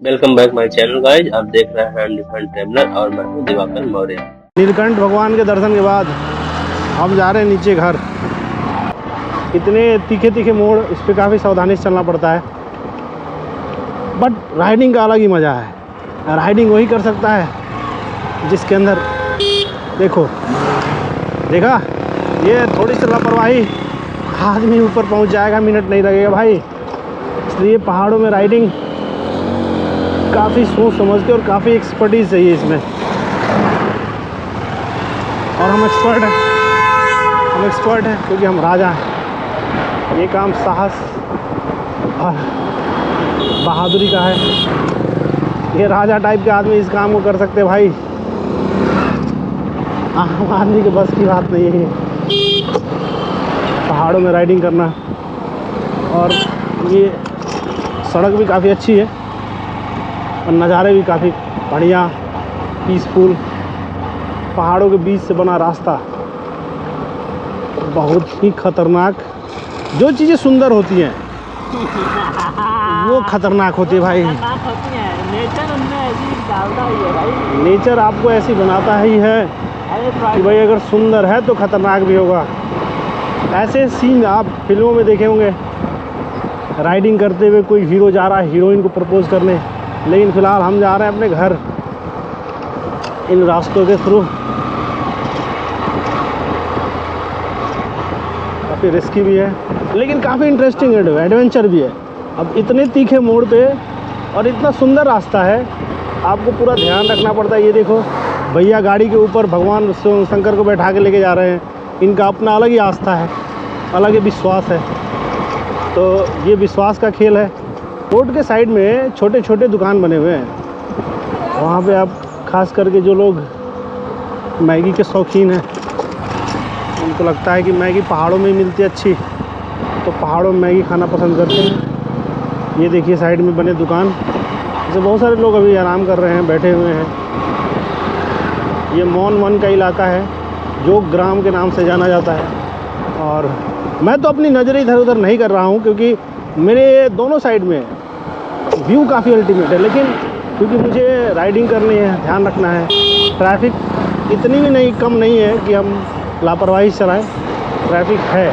Welcome back my channel guys. आप देख रहे हैं नीलकंठ ट्रैवलर और मैं हूं दिवाकर मौर्य। नीलकंठ भगवान के दर्शन के बाद हम जा रहे हैं नीचे घर। इतने तीखे तीखे मोड़, इस पर काफ़ी सावधानी से चलना पड़ता है, बट राइडिंग का अलग ही मज़ा है। राइडिंग वही कर सकता है जिसके अंदर देखा ये थोड़ी सी लापरवाही आदमी ऊपर पहुंच जाएगा, मिनट नहीं लगेगा भाई। इसलिए पहाड़ों में राइडिंग काफ़ी सोच समझ के और काफ़ी एक्सपर्टीज चाहिए इसमें, और हम एक्सपर्ट हैं क्योंकि हम राजा हैं। ये काम साहस और बहादुरी का है। ये राजा टाइप के आदमी इस काम को कर सकते हैं भाई, आम आदमी के बस की बात नहीं है पहाड़ों में राइडिंग करना। और ये सड़क भी काफ़ी अच्छी है और नज़ारे भी काफ़ी बढ़िया, पीसफुल। पहाड़ों के बीच से बना रास्ता बहुत ही खतरनाक। जो चीज़ें सुंदर होती हैं वो खतरनाक होती है भाई। नेचर उनमें ऐसी डालता ही है भाई। नेचर आपको ऐसी बनाता ही है कि भाई अगर सुंदर है तो खतरनाक भी होगा। ऐसे सीन आप फिल्मों में देखे होंगे, राइडिंग करते हुए कोई हीरो जा रहा है हीरोइन को प्रपोज करने, लेकिन फ़िलहाल हम जा रहे हैं अपने घर इन रास्तों के थ्रू। काफ़ी रिस्की भी है लेकिन काफ़ी इंटरेस्टिंग एडवेंचर भी है। अब इतने तीखे मोड़ पे और इतना सुंदर रास्ता है, आपको पूरा ध्यान रखना पड़ता है। ये देखो भैया गाड़ी के ऊपर भगवान शंकर को बैठा के लेके जा रहे हैं। इनका अपना अलग ही आस्था है, अलग ही विश्वास है। तो ये विश्वास का खेल है। रोड के साइड में छोटे छोटे दुकान बने हुए हैं, वहाँ पे आप खास करके जो लोग मैगी के शौकीन हैं, उनको लगता है कि मैगी पहाड़ों में ही मिलती है अच्छी, तो पहाड़ों में मैगी खाना पसंद करते हैं। ये देखिए साइड में बने दुकान, जैसे बहुत सारे लोग अभी आराम कर रहे हैं, बैठे हुए हैं। ये मौन वन का इलाका है, जो ग्राम के नाम से जाना जाता है। और मैं तो अपनी नज़रें इधर उधर नहीं कर रहा हूँ क्योंकि मेरे दोनों साइड में व्यू काफ़ी अल्टीमेट है, लेकिन क्योंकि मुझे राइडिंग करनी है, ध्यान रखना है। ट्रैफिक इतनी भी नहीं कम नहीं है कि हम लापरवाही से चलाएं। ट्रैफिक है,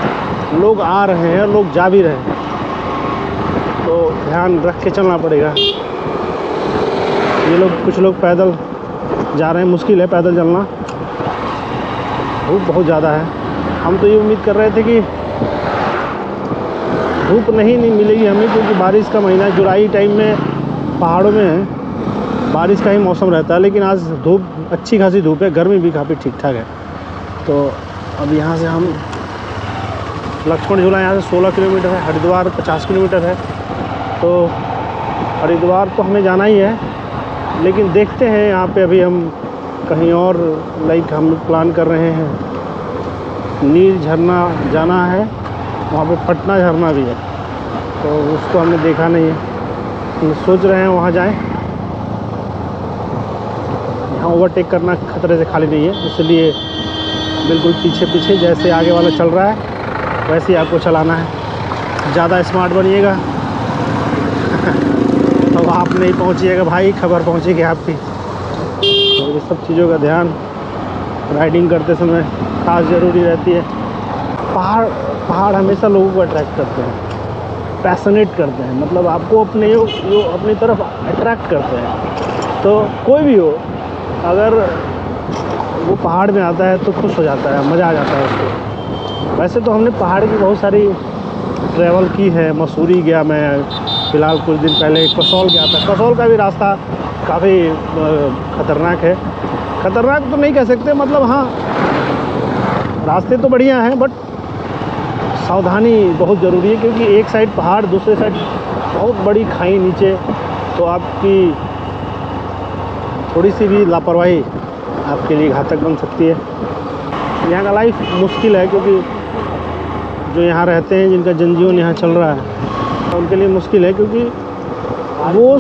लोग आ रहे हैं, लोग जा भी रहे हैं, तो ध्यान रख के चलना पड़ेगा। ये लोग कुछ लोग पैदल जा रहे हैं, मुश्किल है पैदल चलना, धूप बहुत ज़्यादा है। हम तो ये उम्मीद कर रहे थे कि धूप नहीं मिलेगी हमें, क्योंकि बारिश का महीना है। जुलाई टाइम में पहाड़ों में बारिश का ही मौसम रहता है, लेकिन आज धूप अच्छी खासी धूप है, गर्मी भी काफ़ी ठीक ठाक है। तो अब यहाँ से हम लक्ष्मण झूला, यहाँ से 16 किलोमीटर है, हरिद्वार 50 किलोमीटर है। तो हरिद्वार तो हमें जाना ही है, लेकिन देखते हैं यहाँ पे अभी हम कहीं और हम प्लान कर रहे हैं। नीर झरना जाना है, वहाँ पे पटना झरना भी है, तो उसको हमने देखा नहीं है, तो सोच रहे हैं वहाँ जाएं। यहाँ ओवरटेक करना खतरे से खाली नहीं है, इसलिए बिल्कुल पीछे पीछे जैसे आगे वाला चल रहा है वैसे ही आपको चलाना है। ज़्यादा स्मार्ट बनिएगा तो आप नहीं पहुँचिएगा भाई, खबर पहुँचेगी आपकी। तो ये सब चीज़ों का ध्यान राइडिंग करते समय खास ज़रूरी रहती है। पहाड़ हमेशा लोगों को अट्रैक्ट करते हैं, पैशनेट करते हैं, मतलब आपको अपनी तरफ अट्रैक्ट करते हैं। तो कोई भी हो, अगर वो पहाड़ में आता है तो खुश हो जाता है, मज़ा आ जाता है उसको। वैसे तो हमने पहाड़ की बहुत सारी ट्रैवल की है। मसूरी गया मैं फ़िलहाल कुछ दिन पहले, कसौल गया था। कसौल का भी रास्ता काफ़ी ख़तरनाक है। ख़तरनाक तो नहीं कह सकते, मतलब हाँ रास्ते तो बढ़िया हैं, बट सावधानी बहुत ज़रूरी है, क्योंकि एक साइड पहाड़, दूसरे साइड बहुत बड़ी खाई नीचे। तो आपकी थोड़ी सी भी लापरवाही आपके लिए घातक बन सकती है। यहाँ का लाइफ मुश्किल है, क्योंकि जो यहाँ रहते हैं, जिनका जनजीवन यहाँ चल रहा है, उनके लिए मुश्किल है, क्योंकि वो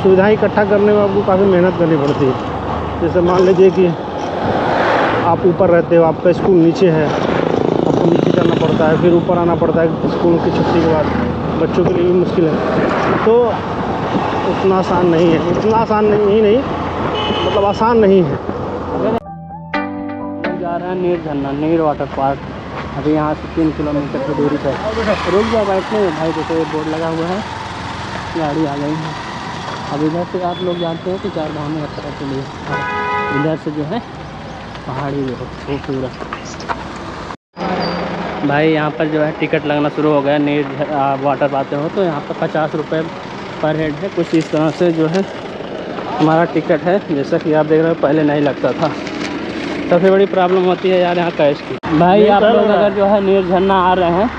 सुविधाएं इकट्ठा करने में आपको काफ़ी मेहनत करनी पड़ती है। जैसे मान लीजिए कि आप ऊपर रहते हो, आपका स्कूल नीचे है, आपको नीचे जाना पड़ता है, फिर ऊपर आना पड़ता है स्कूल की छुट्टी के बाद। बच्चों के लिए भी मुश्किल है। तो उतना आसान नहीं है, इतना आसान नहीं मतलब आसान नहीं है। जा रहे हैं नीर झरना, नीर वाटर पार्क। अभी यहाँ से 3 किलोमीटर की दूरी पर रुक जा बैठने में भाई। देखो ये बोर्ड लगा हुआ है, गाड़ी आ गई है। अब इधर से आप लोग जानते हैं कि 4 धाम यात्रा के लिए इधर से जो है पहाड़ी देखो खूबसूरत भाई। यहाँ पर जो है टिकट लगना शुरू हो गया। नीर वाटर पाते हो तो यहाँ पर 50 रुपये पर हेड है। कुछ इस तरह से जो है हमारा टिकट है, जैसा कि आप देख रहे हो पहले नहीं लगता था। सबसे बड़ी प्रॉब्लम होती है यार यहाँ कैश की। भाई आप लोग अगर जो है नीर झरना आ रहे हैं,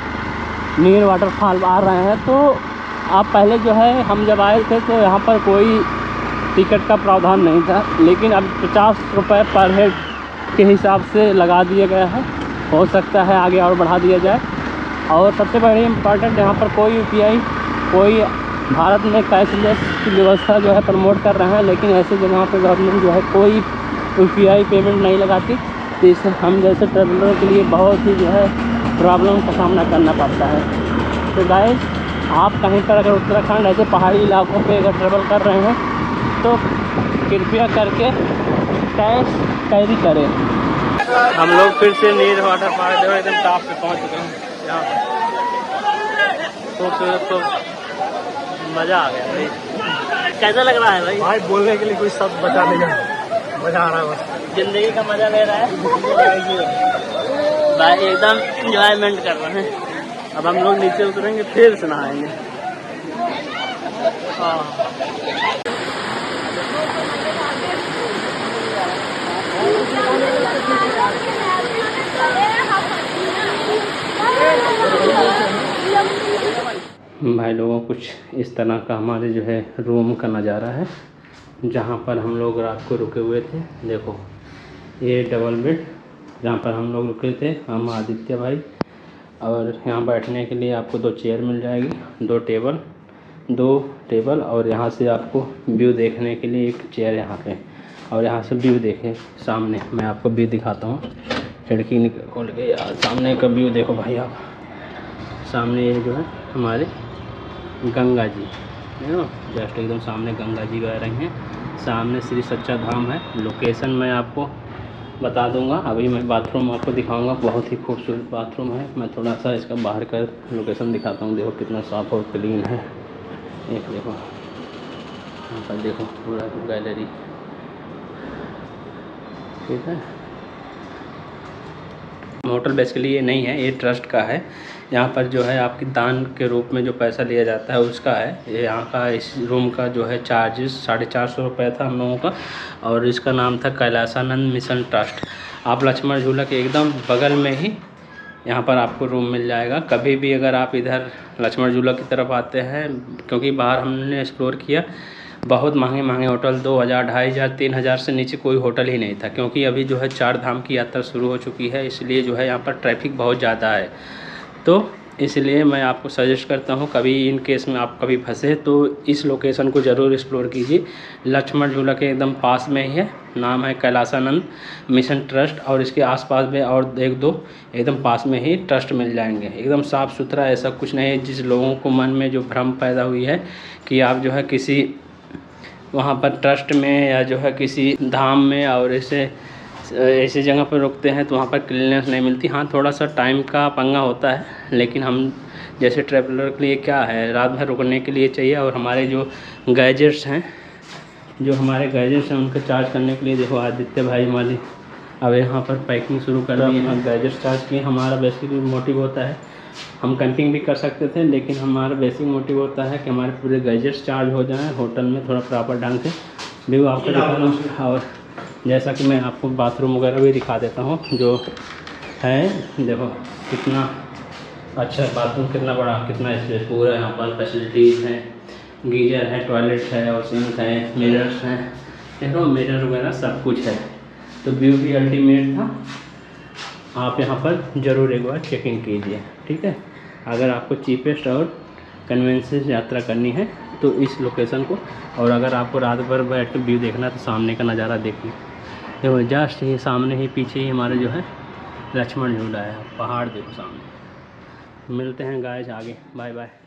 नीर वाटरफॉल आ रहे हैं, तो आप पहले जो है हम जब आए थे तो यहाँ पर कोई टिकट का प्रावधान नहीं था, लेकिन अब 50 रुपये पर हेड के हिसाब से लगा दिया गया है। हो सकता है आगे और बढ़ा दिया जाए। और सबसे बड़ी इम्पॉर्टेंट, यहाँ पर कोई यूपीआई, कोई भारत में कैशलेस की व्यवस्था जो है प्रमोट कर रहे हैं, लेकिन ऐसे जगह पर गवर्नमेंट जो है कोई यूपीआई पेमेंट नहीं लगाती। तो इससे हम जैसे ट्रैवलरों के लिए बहुत ही जो है प्रॉब्लम का सामना करना पड़ता है। तो गाइस, आप कहीं पर अगर उत्तराखंड ऐसे पहाड़ी इलाकों पे अगर ट्रैवल कर रहे हैं तो कृपया करके कैश कैरी करें। हम लोग फिर से नीर वाटर पार्क जो है एकदम टॉप पे पहुंच चुके हैं। यहाँ पर तो मज़ा आ गया भाई। कैसा लग रहा है भाई? भाई बोलने के लिए कोई शब्द बचा नहीं है, मज़ा आ रहा है बस। जिंदगी का मज़ा ले रहा है भाई, एकदम इंजॉयमेंट कर रहे हैं। अब हम लोग नीचे उतरेंगे फिर से नहाएंगे। भाई लोगों, कुछ इस तरह का हमारे जो है रूम का नज़ारा है, जहाँ पर हम लोग रात को रुके हुए थे। देखो ये डबल बेड जहाँ पर हम लोग रुके थे, हम आदित्य भाई। और यहाँ बैठने के लिए आपको 2 चेयर मिल जाएगी, 2 टेबल और यहाँ से आपको व्यू देखने के लिए 1 चेयर यहाँ पे। और यहाँ से व्यू देखें सामने, मैं आपको व्यू दिखाता हूँ। खिड़की खोल के यार सामने का व्यू देखो भाई आप। सामने ये जो है हमारे गंगा जी, जस्ट एकदम सामने गंगा जी बह रही हैं। सामने श्री सच्चा धाम है। लोकेशन मैं आपको बता दूंगा। अभी मैं बाथरूम आपको दिखाऊंगा, बहुत ही खूबसूरत बाथरूम है। मैं थोड़ा सा इसका बाहर का लोकेशन दिखाता हूँ। देखो कितना साफ़ और क्लीन है। एक देखो यहाँ पर, देखो पूरा गैलरी, ठीक है। होटल बेसिकली ये नहीं है, ये ट्रस्ट का है। यहाँ पर जो है आपकी दान के रूप में जो पैसा लिया जाता है उसका है। ये यहाँ का इस रूम का जो है चार्जेस 450 रुपये था हम लोगों का। और इसका नाम था कैलासानंद मिशन ट्रस्ट। आप लक्ष्मण झूला के एकदम बगल में ही यहाँ पर आपको रूम मिल जाएगा। कभी भी अगर आप इधर लक्ष्मण झूला की तरफ आते हैं, क्योंकि बाहर हमने एक्सप्लोर किया, बहुत महंगे होटल 2000, 2500, 3000 से नीचे कोई होटल ही नहीं था। क्योंकि अभी जो है 4 धाम की यात्रा शुरू हो चुकी है, इसलिए जो है यहाँ पर ट्रैफिक बहुत ज़्यादा है। तो इसलिए मैं आपको सजेस्ट करता हूँ, कभी इन केस में आप कभी फंसे तो इस लोकेशन को ज़रूर एक्सप्लोर कीजिए। लक्ष्मण झूला के एकदम पास में ही है, नाम है कैलासानंद मिशन ट्रस्ट। और इसके आसपास में और 1-2 एकदम पास में ही ट्रस्ट मिल जाएंगे। एकदम साफ़ सुथरा, ऐसा कुछ नहीं है जिस लोगों को मन में जो भ्रम पैदा हुई है कि आप जो है किसी वहाँ पर ट्रस्ट में या जो है किसी धाम में और ऐसे जगह पर रुकते हैं तो वहाँ पर क्लीननेस नहीं मिलती। हाँ, थोड़ा सा टाइम का पंगा होता है, लेकिन हम जैसे ट्रैवलर के लिए क्या है, रात भर रुकने के लिए चाहिए। और हमारे जो गैजेट्स हैं उनके चार्ज करने के लिए देखो आदित्य भाई हमारी अब यहाँ पर पैकिंग शुरू कर दी है। गैजेट्स चार्ज किए। हमारा बेसिक मोटिव होता है, हम कैंपिंग भी कर सकते थे, लेकिन हमारा बेसिक मोटिव होता है कि हमारे पूरे गैजेट्स चार्ज हो जाएं होटल में थोड़ा प्रॉपर ढंग से। व्यू आपको दिखा रहा हूँ। और जैसा कि मैं आपको बाथरूम वगैरह भी दिखा देता हूँ जो है। देखो कितना अच्छा बाथरूम, कितना बड़ा, कितना स्पेस, पूरा यहाँ पर फैसिलिटीज़ हैं। गीजर है, टॉयलेट है और सिंक है, मिरर्स हैं, देखो मिरर वगैरह सब कुछ है। तो व्यू भी अल्टीमेट था। आप यहाँ पर ज़रूर एक बार चेकिंग कीजिए, ठीक है। अगर आपको चीपेस्ट और कन्वेंसेस यात्रा करनी है तो इस लोकेशन को, और अगर आपको रात भर बैठ के व्यू देखना है तो सामने का नज़ारा देखिए। देखो जस्ट ये सामने ही, पीछे ही हमारे जो है लक्ष्मण झूला है। पहाड़ देखो सामने। मिलते हैं गाइस आगे, बाय बाय।